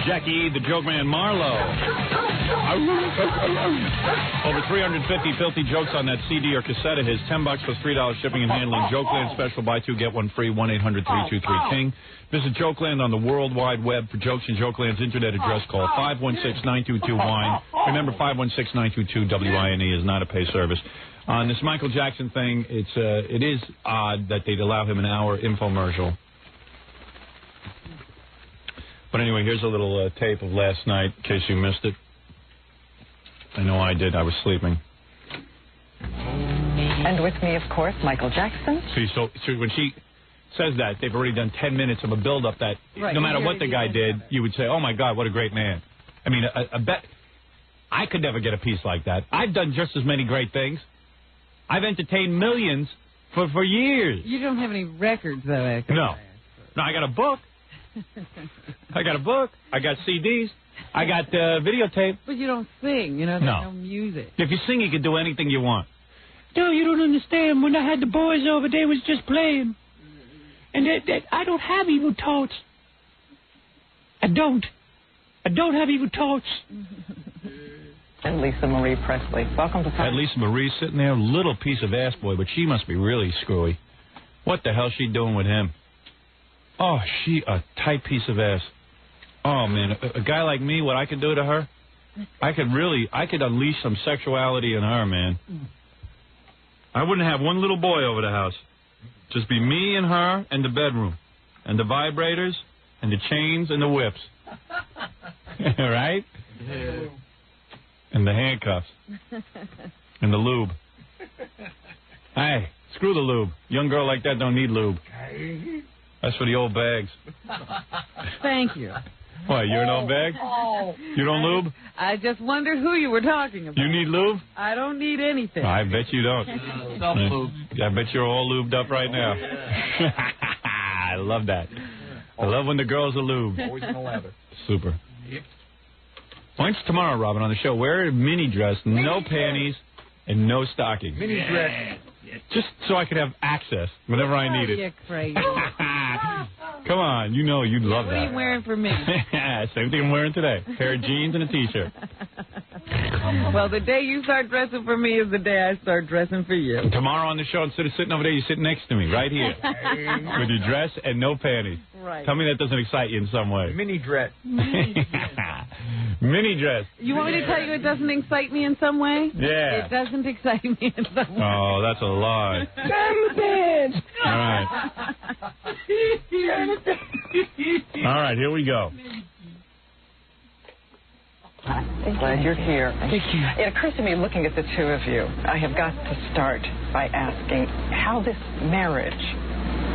Jackie, the joke man Marlowe. Over 350 filthy jokes on that CD or cassette of his. $10 plus $3 shipping and handling. Jokeland special, buy two, get one free, 1-800-323-KING. Visit Jokeland on the World Wide Web for jokes and Jokeland's internet address. Call 516-922-WINE. Remember, 516-922-WINE is not a pay service. On this Michael Jackson thing, it is odd that they'd allow him an hour infomercial. But anyway, here's a little tape of last night, in case you missed it. I know I did. I was sleeping. And with me, of course, Michael Jackson. See, so when she says that, they've already done 10 minutes of a build-up that no matter what the guy did, you would say, oh, my God, what a great man. I mean, I bet I could never get a piece like that. I've done just as many great things. I've entertained millions for years. You don't have any records, though, No. No, I got a book. I got CDs. I got videotape. But you don't sing, there's no music. If you sing, you can do anything you want. No, you don't understand. When I had the boys over, they was just playing. And I don't have evil thoughts. I don't have evil thoughts. And Lisa Marie Presley. Welcome to That Lisa Marie sitting there, little piece of ass boy, but she must be really screwy. What the hell's she doing with him? Oh, she a tight piece of ass. Oh, man, a guy like me, what I could do to her, I could unleash some sexuality in her, man. I wouldn't have one little boy over the house. Just be me and her and the bedroom. And the vibrators and the chains and the whips. Right? Yeah. And the handcuffs. And the lube. Hey, screw the lube. Young girl like that don't need lube. That's for the old bags. Thank you. What, you're an old bag? You don't lube? I just wondered who you were talking about. You need lube? I don't need anything. I bet you don't. Self-lube. I bet you're all lubed up right now. I love that. I love when the girls are lubed. Always in the lather. Super. Why don't you tomorrow, Robin, on the show, wear a mini dress, no panties, and no stockings. Mini dress. Just so I could have access whenever I need it. You're crazy. Come on, you know you'd love that. What are you wearing for me? Same thing I'm wearing today. A pair of jeans and a T-shirt. Well, the day you start dressing for me is the day I start dressing for you. And tomorrow on the show, instead of sitting over there, you sit next to me, right here. With your dress and no panties. Right. Tell me that doesn't excite you in some way. Mini dress. Mini dress. You want me to tell you it doesn't excite me in some way? Yeah. It doesn't excite me in some way. Oh, that's a lie. All right. All right, here we go. Glad you're here. Thank you. It occurs to me, looking at the two of you, I have got to start by asking how this marriage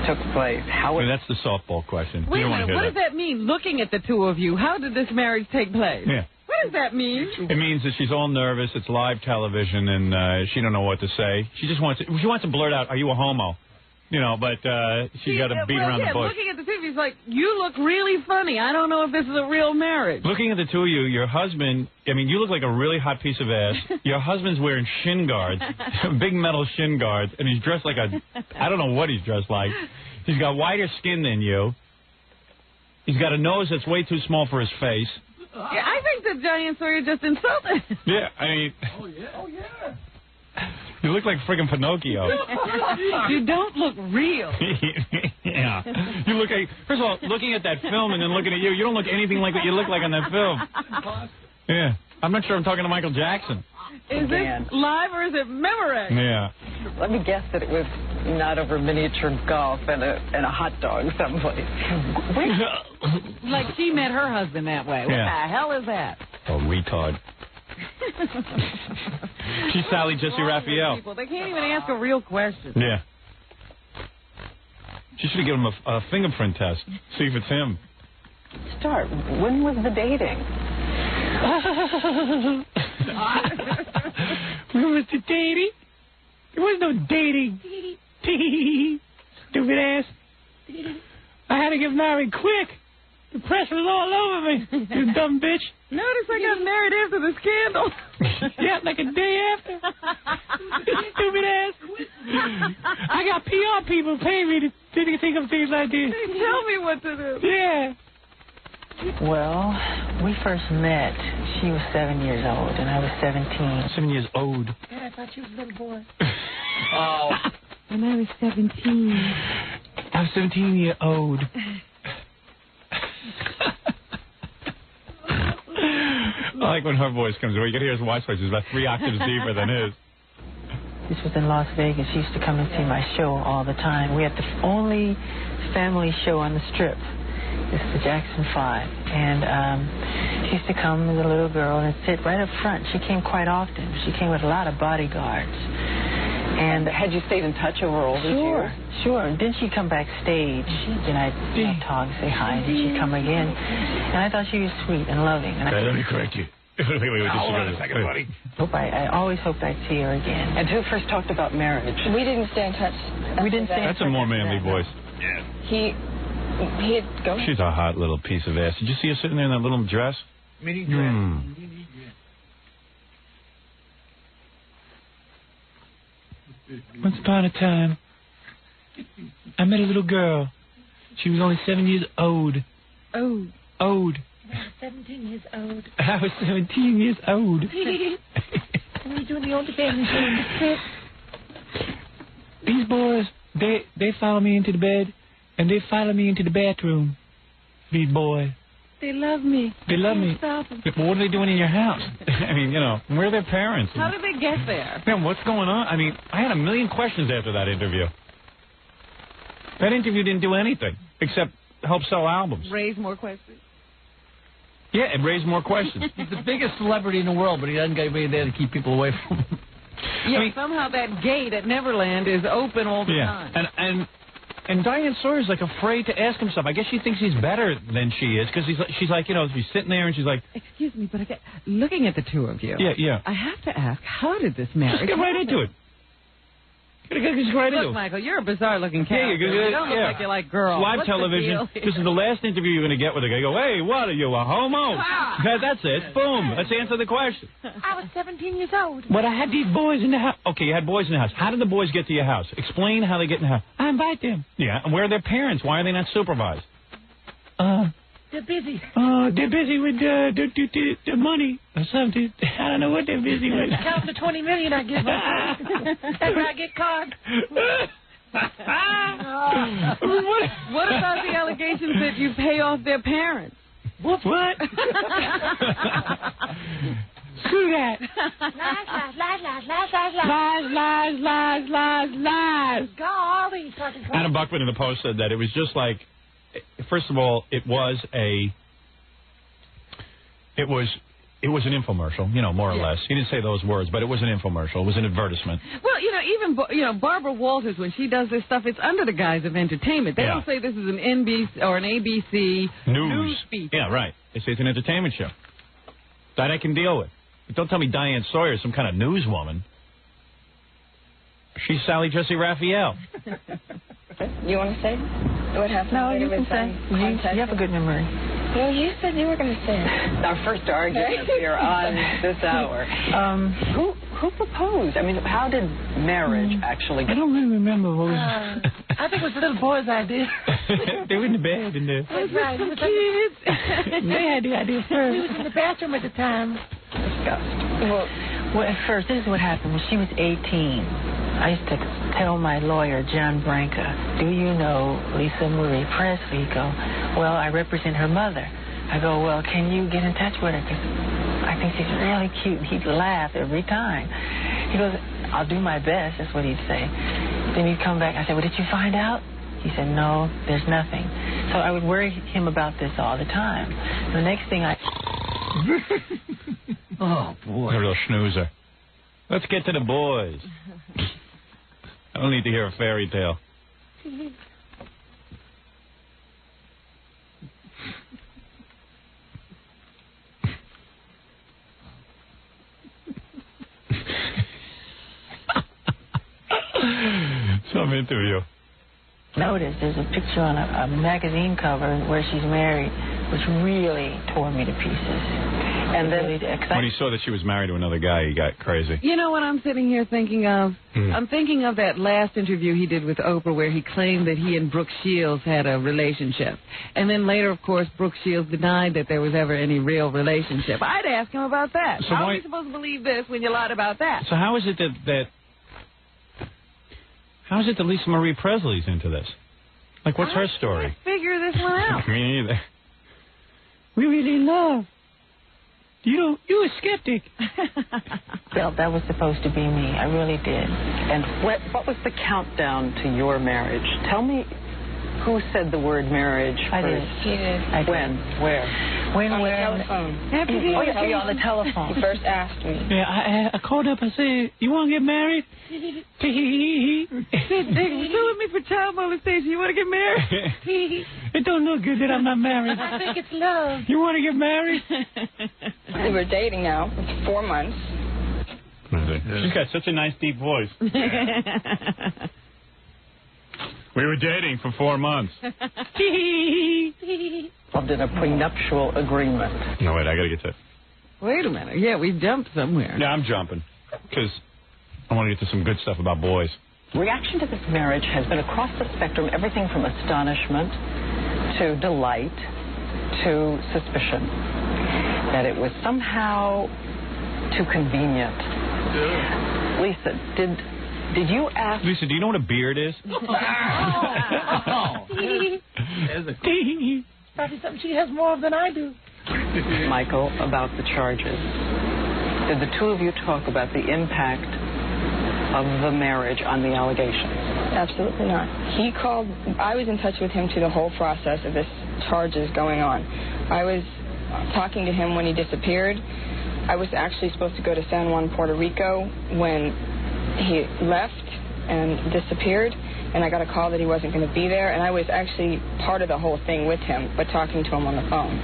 took place. That's the softball question. Wait a minute, what does that mean, looking at the two of you? How did this marriage take place? Yeah. What does that mean? It means that she's all nervous. It's live television, and she don't know what to say. She wants to blurt out, "Are you a homo?" But she's got to beat around the bush. Looking at the two of you, it's like, you look really funny. I don't know if this is a real marriage. Looking at the two of you, your husband, you look like a really hot piece of ass. Your husband's wearing shin guards, big metal shin guards, and he's dressed like I don't know what he's dressed like. He's got whiter skin than you. He's got a nose that's way too small for his face. Yeah, I think the giants are just insulted. Yeah, I mean... Oh, yeah. You look like friggin' Pinocchio. You don't look real. Yeah. You look like... First of all, looking at that film and then looking at you, you don't look anything like what you look like on that film. Yeah. I'm not sure I'm talking to Michael Jackson. Is this live or is it memory? Yeah. Let me guess that it was not over miniature golf and a hot dog someplace. Like she met her husband that way. What the hell is that? Oh, retard. She's Sally Jesse Raphael. People, they can't even ask a real question. Yeah. She should have given him a fingerprint test. See if it's him. Start. When was the dating? When was the dating? There was no dating. Stupid ass. I had to get married quick. The press was all over me. You dumb bitch. Notice I got married after the scandal. Yeah, like a day after. Stupid ass. I got PR people paying me to think of things like this. They tell me what to do. Yeah. Well, we first met. She was 7 years old, and I was 17. 7 years old. God, I thought you was a little boy. Oh. And I was 17. I was 17-year-old. I like when her voice comes in. You can hear his wife's voice. It's about 3 octaves deeper than his. This was in Las Vegas. She used to come and see my show all the time. We had the only family show on the Strip. This is the Jackson 5. And she used to come as a little girl and sit right up front. She came quite often. She came with a lot of bodyguards. And had you stayed in touch over all these years? Sure. And then she'd come backstage, and I'd talk, say hi, and then she'd come again. And I thought she was sweet and loving. And let me correct you. Wait, Hold on a second, buddy. I always hoped I'd see her again. And who first talked about marriage? We didn't stay in touch. We didn't stay in That's touch a more after manly that. voice. Yeah. He'd go. She's a hot little piece of ass. Did you see her sitting there in that little dress? Mini dress. Hmm. Mini dress. Once upon a time, I met a little girl. She was only 7 years old. Oh. Old. I was 17 years old. I was 17 years old. And we doing the only family show in the Strip. These boys, they follow me into the bed, and they follow me into the bathroom. These boys. They love me. They love me. Stop them. But what are they doing in your house? I mean, where are their parents? How did they get there? Man, what's going on? I mean, I had a million questions after that interview. That interview didn't do anything except help sell albums. Raise more questions. Yeah, it raised more questions. He's the biggest celebrity in the world, but he doesn't get anybody there to keep people away from him. Yeah, I mean, somehow that gate at Neverland is open all the time. And Diane Sawyer's like afraid to ask him stuff. I guess she thinks he's better than she is because she's like, she's sitting there and she's like, Excuse me, but looking at the two of you. Yeah. I have to ask, how did this marriage Just get right into it. Just right into Look, it. Michael, you're a bizarre-looking Yeah, character. You don't look like you like girls. Live What's the television. deal here? This is the last interview you're going to get with a guy. Go, hey, what are you, a homo? That's it. Boom. Let's answer the question. I was 17 years old. But I had these boys in the house. Okay, you had boys in the house. How did the boys get to your house? Explain how they get in the house. I invite them. Yeah, and where are their parents? Why are they not supervised? They're busy. They're busy with the money or something. I don't know what they're busy with. Count the 20 million I give them. That's where I get caught. What about the allegations that you pay off their parents? What? Screw that. Lies. Golly, fucking Adam Buckman in the Post said that it was just like, first of all, it was an infomercial, more or less. He didn't say those words, but it was an infomercial. It was an advertisement. Well, even Barbara Walters, when she does this stuff, it's under the guise of entertainment. They don't say this is an NBC or an ABC news feature. Yeah, right. They say it's an entertainment show. That I can deal with. But don't tell me Diane Sawyer is some kind of newswoman. She's Sally Jesse Raphael. You want to say what happened? No, you can say. You have a good memory. No, you said you were going to say it. Our first argument here on this hour. Who proposed? I mean, how did marriage actually I get... don't really remember what was... I think it was the little boy's idea. They were in the bed in there. That's right. Kids. They had the idea We first. was in the bathroom at the time. Well, at first, this is what happened. When she was 18, I used to tell my lawyer, John Branca, do you know Lisa Marie Presley? He'd go, well, I represent her mother. I go, well, can you get in touch with her? Because I think she's really cute. He'd laugh every time. He goes, I'll do my best. That's what he'd say. Then he'd come back. I said, well, did you find out? He said, no, there's nothing. So I would worry him about this all the time. The next thing Oh, boy. A real snoozer. Let's get to the boys. I don't need to hear a fairy tale. Some interview. noticed there's a picture on a magazine cover where she's married, which really tore me to pieces. And then when he saw that she was married to another guy, he got crazy. You know what I'm sitting here thinking of? I'm thinking of that last interview he did with Oprah where he claimed that he and Brooke Shields had a relationship. And then later, of course, Brooke Shields denied that there was ever any real relationship. I'd ask him about that. So how are we supposed to believe this when you lied about that? So how is it that Lisa Marie Presley's into this? Like, what's her story? I can't figure this one out. Me neither. We really love. You a skeptic. Felt that was supposed to be me. I really did. And what was the countdown to your marriage? Tell me who said the word marriage I first. did. He did. When? Where? When? On Where? the telephone. Oh, yeah, on the telephone. He first asked me. Yeah, I called up and said, you want to get married? They're suing me for child molestation. You want to get married? It don't look good that I'm not married. I think it's love. You want to get married? We were dating now. It's 4 months. She's got such a nice deep voice. We were dating for 4 months. Involved in a prenuptial agreement. No, wait, I got to get to it. Wait a minute. Yeah, we jumped somewhere. Yeah, I'm jumping because I want to get to some good stuff about boys. Reaction to this marriage has been across the spectrum, everything from astonishment to delight to suspicion. That it was somehow too convenient. Lisa, did you ask... Lisa, do you know what a beard is? Probably something she has more of than I do. Michael, about the charges. Did the two of you talk about the impact of the marriage on the allegations? Absolutely not. He called. I was in touch with him through the whole process of this charges going on. I was talking to him when he disappeared. I was actually supposed to go to San Juan, Puerto Rico when he left and disappeared, and I got a call that he wasn't going to be there, and I was actually part of the whole thing with him, but talking to him on the phone.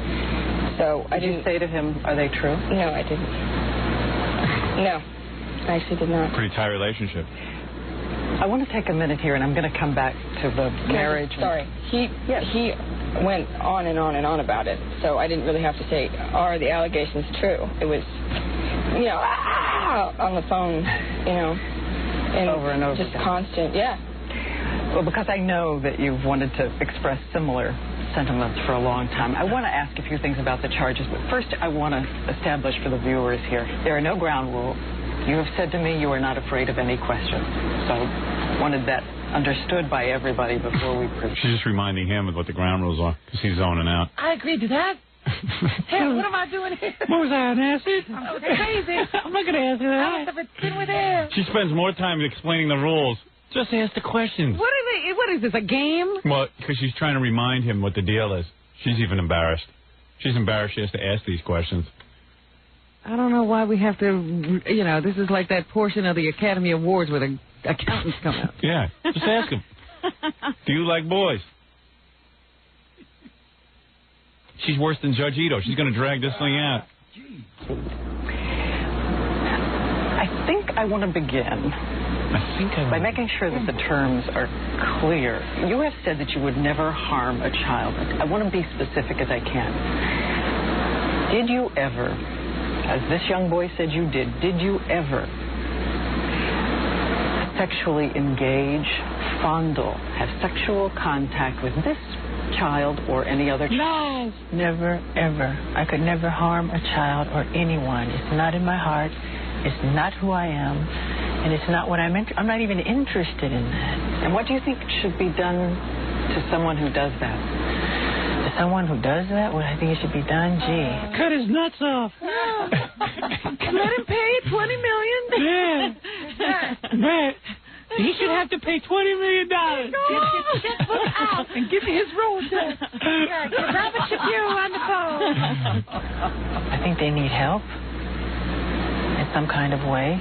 So I didn't say to him, are they true? No, I didn't. No, I actually did not. Pretty tight relationship. I want to take a minute here, and I'm going to come back to the marriage. Sorry. He went on and on and on about it, so I didn't really have to say, are the allegations true? It was, on the phone, and over and over just again. constant, yeah. Well, because I know that you've wanted to express similar sentiments for a long time. I want to ask a few things about the charges, but first I want to establish for the viewers here, there are no ground rules. You have said to me you are not afraid of any questions. So I wanted that understood by everybody before we proceed. She's just reminding him of what the ground rules are because he's zoning out. I agreed to that. Hey, what am I doing here? What was I, an acid? I'm crazy. I'm not going to answer that. I must have been with air. She spends more time explaining the rules. Just ask the questions. What is this, a game? Well, because she's trying to remind him what the deal is. She's even embarrassed. She's embarrassed she has to ask these questions. I don't know why we have to, this is like that portion of the Academy Awards where the accountants come out. Yeah, just ask them. Do you like boys? She's worse than Judge Ito. She's going to drag this thing out. I think I want to begin by making sure that the terms are clear. You have said that you would never harm a child. I want to be specific as I can. Did you ever, as this young boy said you did you ever sexually engage, fondle, have sexual contact with this child or any other child? No. Never, ever. I could never harm a child or anyone. It's not in my heart. It's not who I am. And it's not what I'm not even interested in that. And what do you think should be done to someone who does that? To someone who does that? What I think it should be done? Gee. Cut his nuts off. Let him pay $20 million. Yeah. Man, he should have to pay $20 million. Get your checkbook out and give me his roll check. Yeah, get Robert Shapiro on the phone. I think they need help in some kind of way,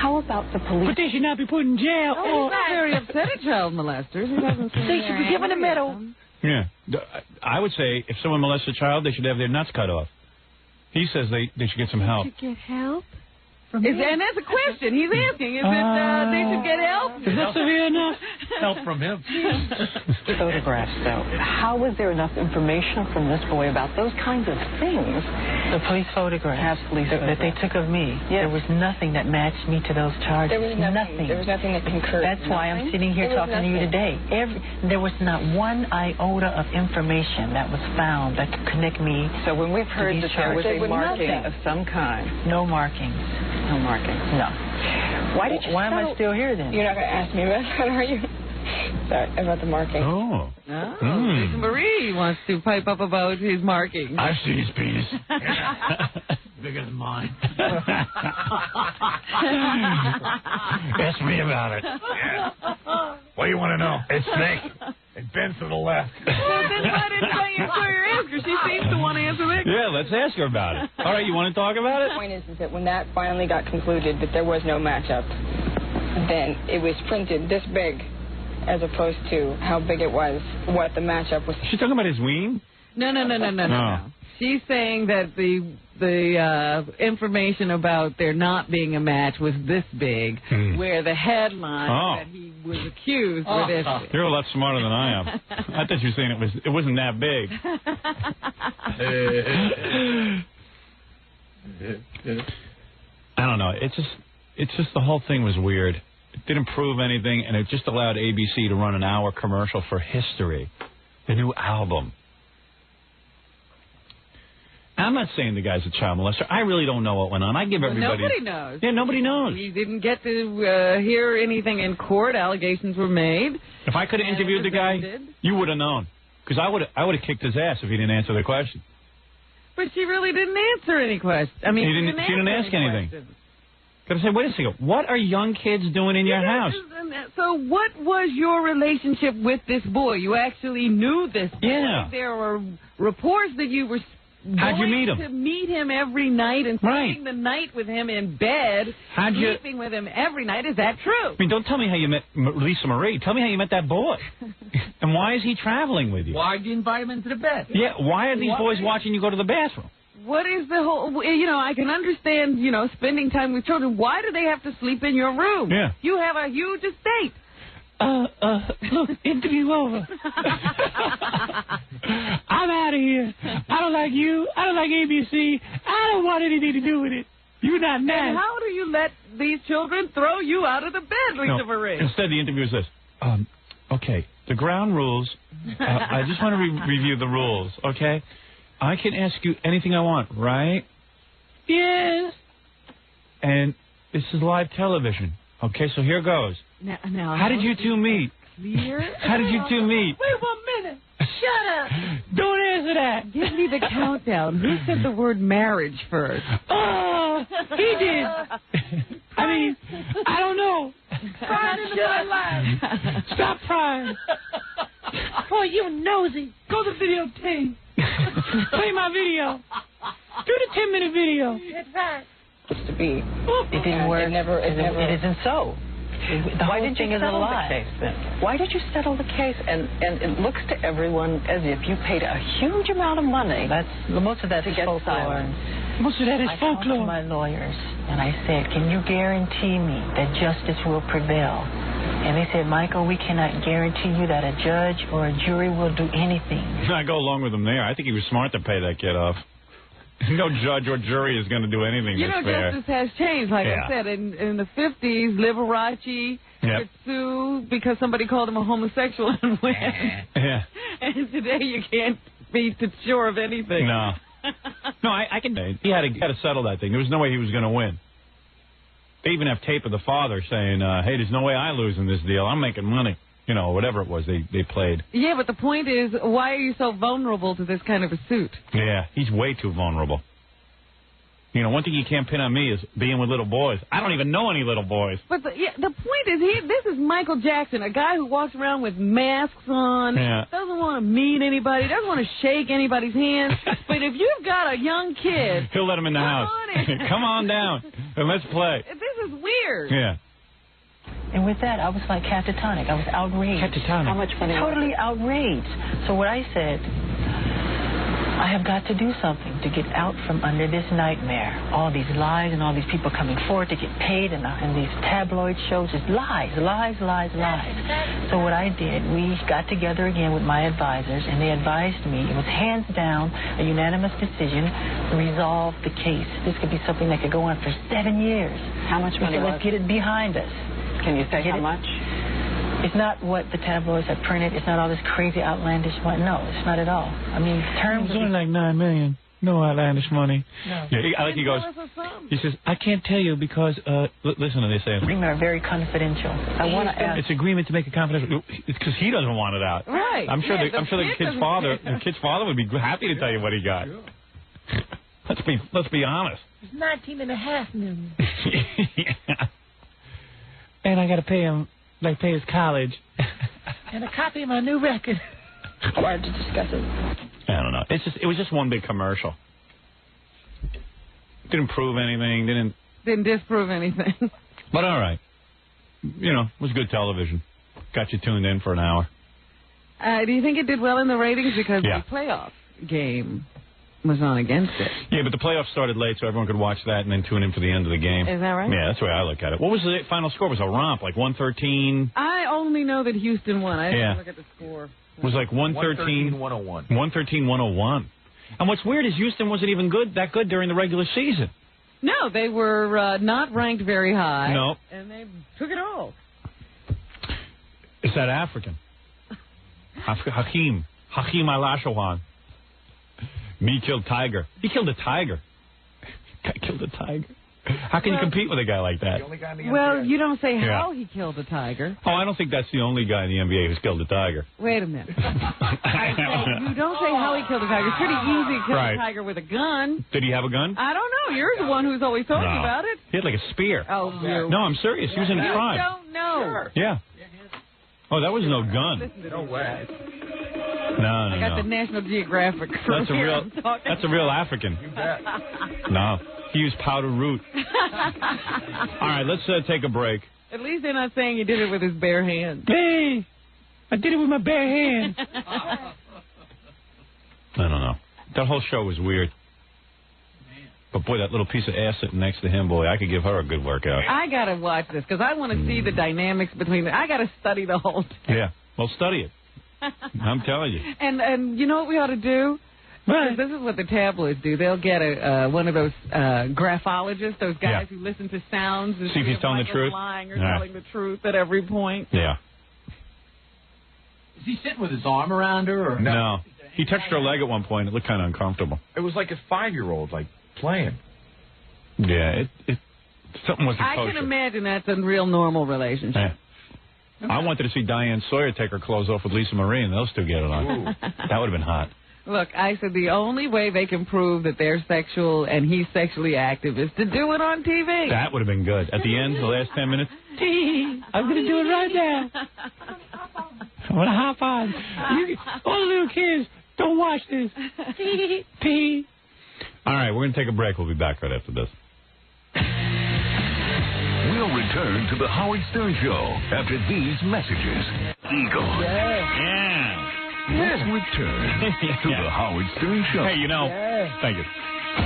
How about the police? But they should not be put in jail. He's not very upset at child molesters. He doesn't seem They should be given a medal. Yeah. I would say if someone molests a child, they should have their nuts cut off. He says they should get some help. Should get help from him. And that's a question he's asking. Is it they should get help? Is that severe enough? Help from him. Photographs, though. How was there enough information from this boy about those kinds of things? The police photographs that they took of me. Yes. There was nothing that matched me to those charges. There was nothing. There was nothing that concurred. That's why I'm sitting here talking to you today. There was not one iota of information that was found that could connect me. So when we've heard that there was a marking nothing of some kind. No markings. No markings. No. Why am I still here then? You're not going to ask me about that, are you? Sorry, about the marking. Oh. Lisa Marie wants to pipe up about his marking. I've seen his penis. Bigger than mine. Ask me about it. Yeah. What do you want to know? It's thick. It bends to the left. Well, then why didn't I answer your answer? She seems to want to answer that. Yeah, let's ask her about it. All right, you want to talk about it? The point is that when that finally got concluded that there was no matchup, then it was printed this big as opposed to how big it was, what the matchup was. She's talking about his ween? No. She's saying that the information about there not being a match was this big, where the headline that he was accused were this big. You're a lot smarter than I am. I thought you were saying it wasn't that big. I don't know. It's just the whole thing was weird. It didn't prove anything, and it just allowed ABC to run an hour commercial for History, the new album. I'm not saying the guy's a child molester. I really don't know what went on. I give everybody... Nobody knows. Yeah, nobody knows. We didn't get to hear anything in court. Allegations were made. If I could have interviewed the guy, you would have known. Because I would have kicked his ass if he didn't answer the question. But she really didn't answer any questions. I mean, she didn't ask anything. Gotta say, wait a second. What are young kids doing in your house? So what was your relationship with this boy? You actually knew this boy. Yeah. There were reports that you were How'd you meet him? To meet him every night and spending the night with him in bed, sleeping with him every night. Is that true? I mean, don't tell me how you met Lisa Marie. Tell me how you met that boy. And why is he traveling with you? Why did you invite him into the bed? Yeah, why are these boys watching you go to the bathroom? What is the whole, I can understand, spending time with children. Why do they have to sleep in your room? Yeah. You have a huge estate. Look, interview over. I'm out of here. I don't like you. I don't like ABC. I don't want anything to do with it. You're not nice. And how do you let these children throw you out of the bed, Lisa Marie? Instead, the interview is this. Okay, the ground rules. I just want to review the rules, okay? I can ask you anything I want, right? Yes. And this is live television. Okay, so here goes. Now, how did you two meet? Clear? How did you two meet? Wait 1 minute. Shut up. Don't answer that. Give me the countdown. Who said the word marriage first? He did. I mean, I don't know. Prying into my life. Stop prying. Boy, you nosy. Go to videotape. Play my video. Do the 10-minute video. That's right. To be. It didn't work. It isn't so. Why did you settle the case then? Why did you settle the case? And it looks to everyone as if you paid a huge amount of money. Most of that is folklore. Most of that is folklore. I talked to my lawyers and I said, "Can you guarantee me that justice will prevail?" And they said, "Michael, we cannot guarantee you that a judge or a jury will do anything." I go along with him there. I think he was smart to pay that kid off. No judge or jury is going to do anything that's fair. Justice has changed. Like I said, in the 50s, Liberace could sue because somebody called him a homosexual and win. Yeah. And today you can't be sure of anything. No. No, I can. He had to settle that thing. There was no way he was going to win. They even have tape of the father saying, hey, there's no way I lose in this deal. I'm making money. Whatever it was they played. Yeah, but the point is, why are you so vulnerable to this kind of a suit? Yeah, he's way too vulnerable. One thing you can't pin on me is being with little boys. I don't even know any little boys. But the point is, this is Michael Jackson, a guy who walks around with masks on, doesn't want to meet anybody, doesn't want to shake anybody's hand. But if you've got a young kid... He'll let him in the house. Come on down and let's play. This is weird. Yeah. And with that, I was like catatonic. I was outraged. Catatonic. How much money? Totally outraged. So what I said, I have got to do something to get out from under this nightmare. All these lies and all these people coming forward to get paid and these tabloid shows. Just lies. So what I did, we got together again with my advisors, and they advised me, it was hands down a unanimous decision, resolve the case. This could be something that could go on for 7 years. How much money was Let's get it behind us. Can you say how much? It's not what the tabloids have printed. It's not all this crazy, outlandish money. No, it's not at all. I mean, terms... It was only like $9 million. No outlandish money. No. Yeah, I like he goes, he says, I can't tell you because, listen to this answer. Agreement are very confidential. I want to ask... It's agreement to make a confidential... It's because he doesn't want it out. Right. I'm sure the kid's father would be happy to tell you what he got. Let's be honest. It's $19.5 million. Yeah. And I got to pay him, pay his college. And a copy of my new record. Required to discuss it. I don't know. It was just one big commercial. Didn't prove anything. Didn't disprove anything. But all right. You know, it was good television. Got you tuned in for an hour. Do you think it did well in the ratings because the playoff game was on against it? Yeah, but the playoffs started late, so everyone could watch that and then tune in for the end of the game. Is that right? Yeah, that's the way I look at it. What was the final score? It was a romp, like 113. I only know that Houston won. I didn't look at the score. It was like 113. 113-101. 113-101. And what's weird is Houston wasn't even that good during the regular season. No, they were not ranked very high. No. And they took it all. Is that African? Hakeem Alashawan. Me killed tiger. He killed a tiger. Guy killed a tiger. How can you compete with a guy like that? The only guy in the NBA. Well, you don't say how he killed a tiger. Oh, I don't think that's the only guy in the NBA who's killed a tiger. Wait a minute. You don't say how he killed a tiger. It's pretty easy to kill a tiger with a gun. Did he have a gun? I don't know. You're the one who's always talking about it. He had like a spear. Oh, no, I'm serious. He was in a tribe. I don't know. Sure. Yeah. Oh, that was no gun. No way. No. I got the National Geographic. That's a real African. You bet. No. He used powder root. All right, let's take a break. At least they're not saying he did it with his bare hands. Hey, I did it with my bare hands. I don't know. That whole show was weird. But, boy, that little piece of ass sitting next to him, boy, I could give her a good workout. I got to watch this because I want to see the dynamics between them. I got to study the whole thing. Yeah, well, study it. I'm telling you. And you know what we ought to do? Right. This is what the tabloids do. They'll get one of those graphologists, those guys who listen to sounds and see if he's telling the truth, lying or telling the truth at every point. Yeah. Is he sitting with his arm around her? Or? No. He touched her leg at one point. It looked kind of uncomfortable. It was like a 5-year-old, playing. Yeah, something was I can imagine that's a real normal relationship. Yeah. I wanted to see Diane Sawyer take her clothes off with Lisa Marie and those two get it on. That would have been hot. Look, I said the only way they can prove that they're sexual and he's sexually active is to do it on TV. That would have been good. At the end, the last 10 minutes, I'm going to do it right now. I'm going to hop on. All the little kids, don't watch this. All right, we're going to take a break. We'll be back right after this. We'll return to the Howard Stern Show after these messages. Eagle. Yeah. Let's return to the Howard Stern Show. Hey, thank you.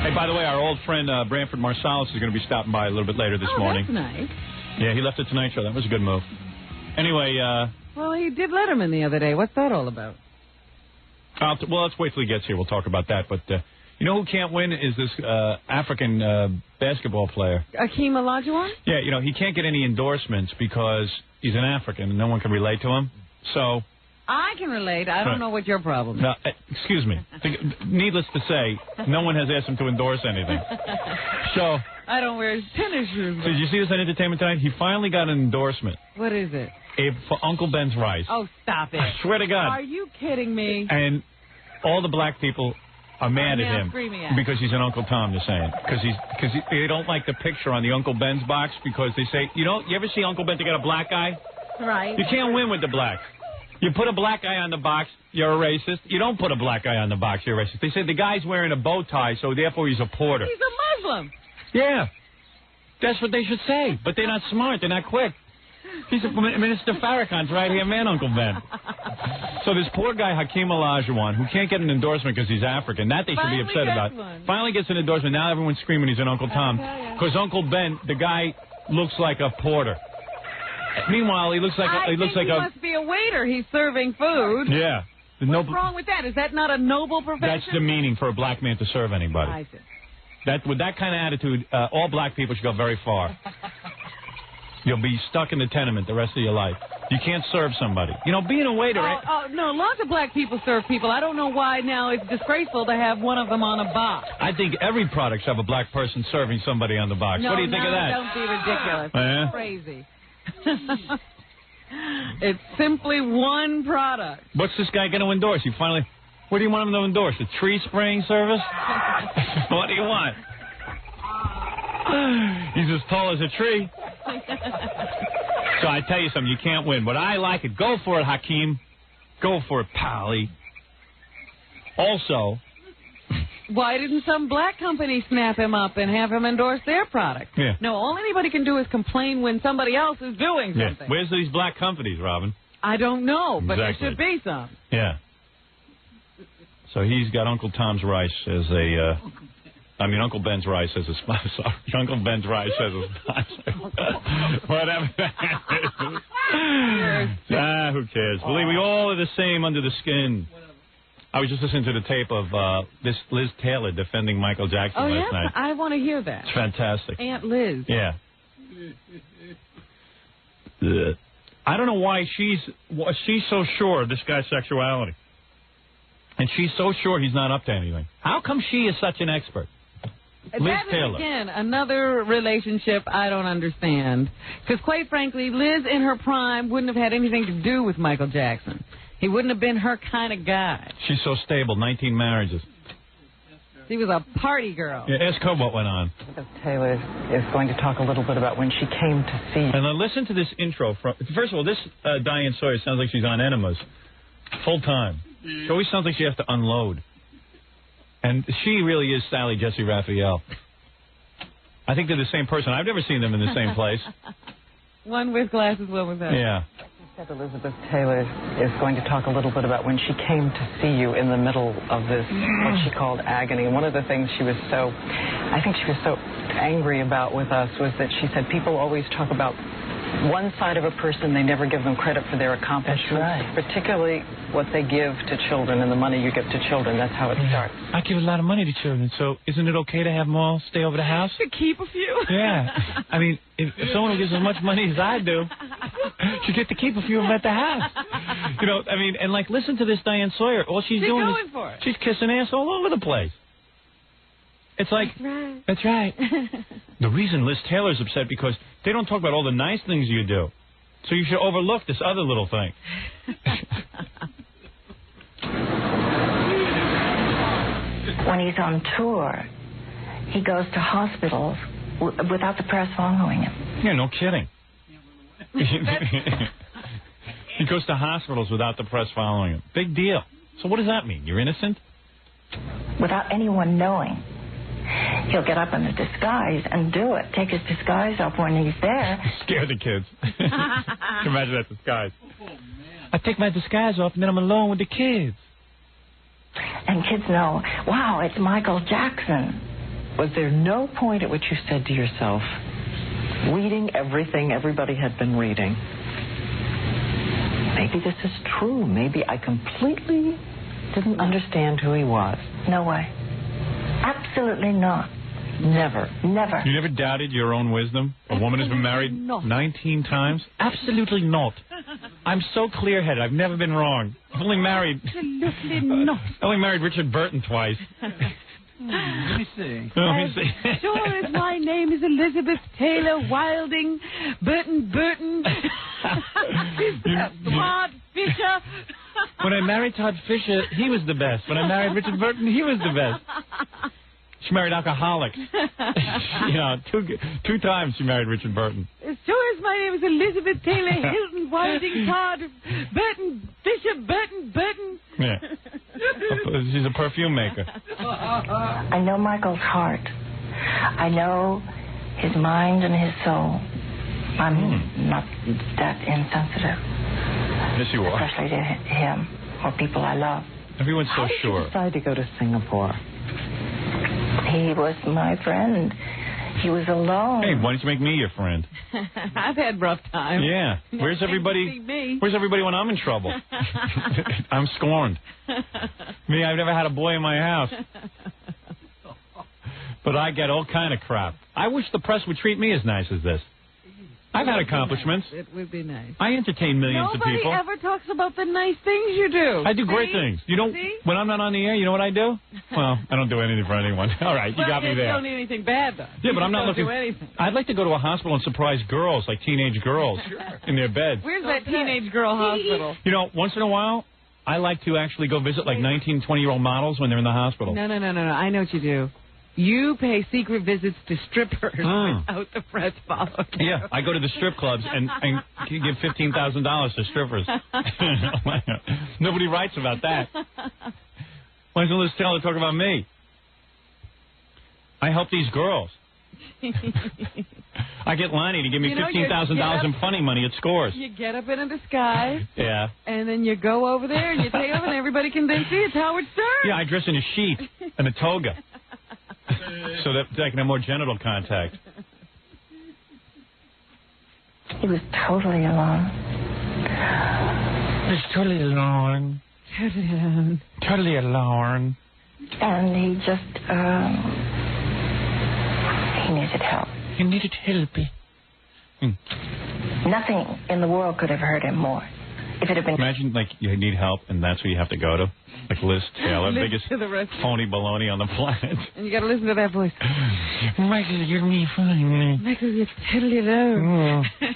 Hey, by the way, our old friend Branford Marsalis is going to be stopping by a little bit later this morning. That's nice. Yeah, he left the Tonight Show. That was a good move. Anyway, well, he did Letterman the other day. What's that all about? Well, let's wait till he gets here. We'll talk about that. But you know who can't win is this African basketball player. Akeem Olajuwon? Yeah, he can't get any endorsements because he's an African and no one can relate to him. So I can relate. I don't know what your problem is. No, excuse me. Needless to say, no one has asked him to endorse anything. So I don't wear tennis shoes. So did you see this on Entertainment Tonight? He finally got an endorsement. What is it? For Uncle Ben's rice. Oh, stop it. I swear to God. Are you kidding me? And all the black people are mad at him because he's an Uncle Tom, you're saying. Because they don't like the picture on the Uncle Ben's box because they say, you ever see Uncle Ben to get a black guy? Right. You can't win with the black. You put a black guy on the box, you're a racist. You don't put a black guy on the box, you're a racist. They said the guy's wearing a bow tie, so therefore he's a porter. He's a Muslim. Yeah. That's what they should say. But they're not smart. They're not quick. He's Minister Farrakhan's right-hand man, Uncle Ben. So this poor guy, Hakeem Olajuwon, who can't get an endorsement because he's African, that they should be upset about. Finally gets an endorsement. Now everyone's screaming he's an Uncle Tom. Because Uncle Ben, the guy, looks like a porter. Meanwhile, he looks like he must be a waiter. He's serving food. Yeah. What's wrong with that? Is that not a noble profession? That's demeaning for a black man to serve anybody. I see. With that kind of attitude, all black people should go very far. You'll be stuck in the tenement the rest of your life. You can't serve somebody. You know, being a waiter... no, lots of black people serve people. I don't know why now it's disgraceful to have one of them on a box. I think every product should have a black person serving somebody on the box. No, what do you think of that? Don't be ridiculous. It's crazy. It's simply one product. What's this guy going to endorse? You finally... What do you want him to endorse? A tree spraying service? What do you want? He's as tall as a tree. So I tell you something, you can't win. But I like it. Go for it, Hakeem. Go for it, Pally. Also... Why didn't some black company snap him up and have him endorse their product? Yeah. No, all anybody can do is complain when somebody else is doing something. Yeah. Where's these black companies, Robin? I don't know, but Exactly. there should be some. Yeah. So he's got Uncle Tom's rice as a... Uncle Ben's rice as a sponsor. Uncle Ben's rice as a sponsor. Whatever that is. Who cares? Believe we all are the same under the skin. I was just listening to the tape of this Liz Taylor defending Michael Jackson last night. I want to hear that. It's fantastic. Aunt Liz. Yeah. I don't know why she's so sure of this guy's sexuality. And she's so sure he's not up to anything. How come she is such an expert? Liz Taylor. Again, another relationship I don't understand. Because quite frankly, Liz in her prime wouldn't have had anything to do with Michael Jackson. He wouldn't have been her kind of guy. She's so stable, 19 marriages. She was a party girl. Yeah, ask her what went on. Taylor is going to talk a little bit about when she came to see you. And then listen to this intro. First of all, this Diane Sawyer sounds like she's on enemas full time. She always sounds like she has to unload. And she really is Sally Jesse Raphael. I think they're the same person. I've never seen them in the same place. One with glasses, one without. Yeah. Elizabeth Taylor is going to talk a little bit about when she came to see you in the middle of this, what she called agony. And one of the things she was so angry about with us was that she said people always talk about one side of a person, they never give them credit for their accomplishments. That's right. Particularly what they give to children and the money you give to children. That's how it starts. I give a lot of money to children, so isn't it okay to have them all stay over the house? To keep a few? Yeah. I mean, if someone who gives as much money as I do should get to keep a few of them at the house. You know, I mean, and like, listen to this Diane Sawyer. All she's doing going is for it. She's kissing ass all over the place. It's like, that's right. The reason Liz Taylor's upset because they don't talk about all the nice things you do. So you should overlook this other little thing. When he's on tour, he goes to hospitals without the press following him. Yeah, no kidding. He goes to hospitals without the press following him. Big deal. So what does that mean? You're innocent? Without anyone knowing. He'll get up in a disguise and do it. Take his disguise off when he's there. Scare the kids. Imagine that disguise. I take my disguise off and then I'm alone with the kids. And kids know, wow, it's Michael Jackson. Was there no point at which you said to yourself, reading everything everybody had been reading, maybe this is true. Maybe I completely didn't understand who he was. No way. Absolutely not. Never. Never. You never doubted your own wisdom? A woman has been married 19 times? Absolutely not. I'm so clear-headed. I've never been wrong. I've only married... Absolutely not. I only married Richard Burton twice. Let me see. Sure as my name is Elizabeth Taylor Wilding, Burton. Todd Fisher. When I married Todd Fisher, he was the best. When I married Richard Burton, he was the best. She married alcoholics. You know, two times she married Richard Burton. Sure as my name is Elizabeth Taylor Hilton Wilding, Todd Burton Fisher Burton. Yeah. She's a perfume maker. I know Michael's heart. I know his mind and his soul. I'm not that insensitive. Yes, you are. Especially to him or people I love. Everyone's so sure. How did you decide to go to Singapore? He was my friend. He was alone. Hey, why don't you make me your friend? I've had rough times. Yeah. Where's everybody? Where's everybody when I'm in trouble? I'm scorned. Me, I've never had a boy in my house. But I get all kind of crap. I wish the press would treat me as nice as this. I've had accomplishments. It would be nice. I entertain millions of people. Nobody ever talks about the nice things you do. I do great things. You know, when I'm not on the air, you know what I do? Well, I don't do anything for anyone. All right, you got me there. You don't need anything bad, though. Yeah, but I'm not looking. Do anything. I'd like to go to a hospital and surprise girls, like teenage girls, in their beds. Where's that teenage girl hospital? You know, once in a while, I like to actually go visit like 19, 20-year-old models when they're in the hospital. No. I know what you do. You pay secret visits to strippers without the press following. Yeah, I go to the strip clubs and give $15,000 to strippers. Nobody writes about that. Why doesn't Liz Taylor talk about me? I help these girls. I get Lonnie to give me $15,000 in funny money at Scores. You get up in a disguise. Yeah. And then you go over there and you take off and everybody can then see it's Howard Stern. Yeah, I dress in a sheet and a toga. So that I can have more genital contact. He was totally alone. He was totally alone. Totally alone. And he just, he needed help. He needed help. Nothing in the world could have hurt him more. If it had been... Imagine, like, you need help, and that's where you have to go to. Like Liz Taylor, biggest phony baloney on the planet. And you got to listen to that voice. Michael, you're me fine. Michael, you're totally alone. Oh.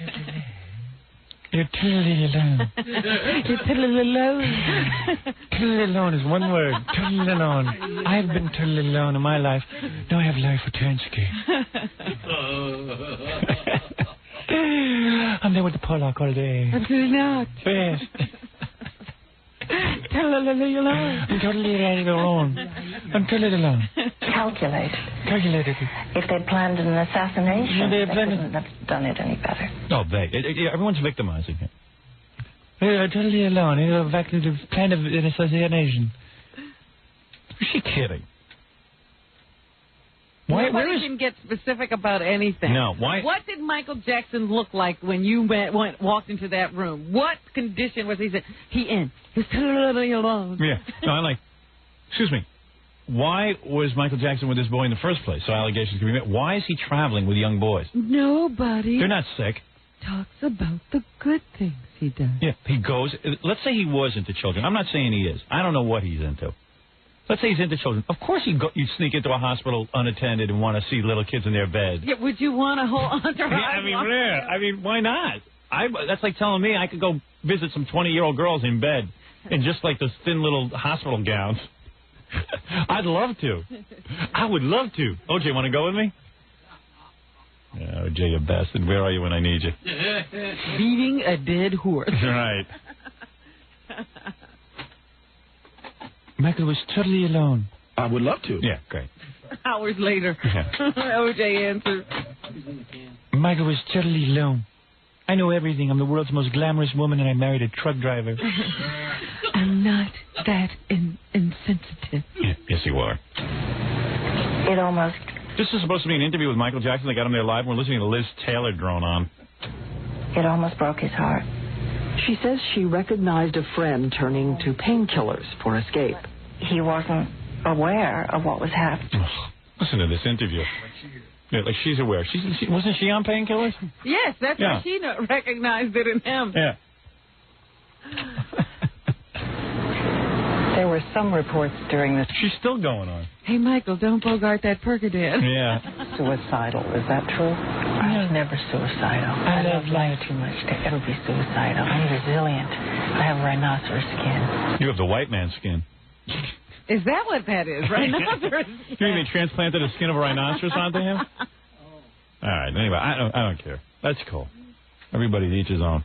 You're totally alone. You're totally alone. Totally alone is one word. Totally alone. I've been totally alone in my life. Now I have life for Turnsky. I'm there with the Pollock all day. Until not. Yes. Totally alone. I'm totally alone. I'm totally alone. Calculated. If they'd planned an assassination, they couldn't have done it any better. No, everyone's victimizing him. You're totally alone. You're back to the plan of an assassination. Is she kidding? Nobody can get specific about anything. No, why? What did Michael Jackson look like when you walked into that room? What condition was he in? He was totally alone. Yeah. No, I'm like, excuse me. Why was Michael Jackson with this boy in the first place? So allegations can be made. Why is he traveling with young boys? Nobody. They're not sick. Talks about the good things he does. Yeah, he goes. Let's say he was into children. I'm not saying he is. I don't know what he's into. Let's say he's into children. Of course you'd sneak into a hospital unattended and want to see little kids in their beds. Yeah, would you want a whole entourage? Yeah, I mean, why not? That's like telling me I could go visit some 20-year-old girls in bed in just like those thin little hospital gowns. I'd love to. I would love to. OJ, want to go with me? Yeah, OJ, you bastard. Where are you when I need you? Beating a dead horse. Right. Michael was totally alone. I would love to. Yeah, great. Hours later, OJ answered. Michael was totally alone. I know everything. I'm the world's most glamorous woman, and I married a truck driver. I'm not that insensitive. Yeah, yes, you are. It almost... This is supposed to be an interview with Michael Jackson. They got him there live. We're listening to Liz Taylor drone on. It almost broke his heart. She says she recognized a friend turning to painkillers for escape. He wasn't aware of what was happening. Listen to this interview. Yeah, like she's aware. Wasn't she on painkillers? Yes, that's why she recognized it in him. Yeah. There were some reports during this. She's still going on. Hey, Michael, don't bogart that Percodan. Yeah. Suicidal. Is that true? I was never suicidal. I love life too much to ever be suicidal. I'm resilient. I have rhinoceros skin. You have the white man's skin. Is that what that is? Rhinoceros skin? You mean they transplanted the skin of a rhinoceros onto him? All right. Anyway, I don't care. That's cool. Everybody each his own.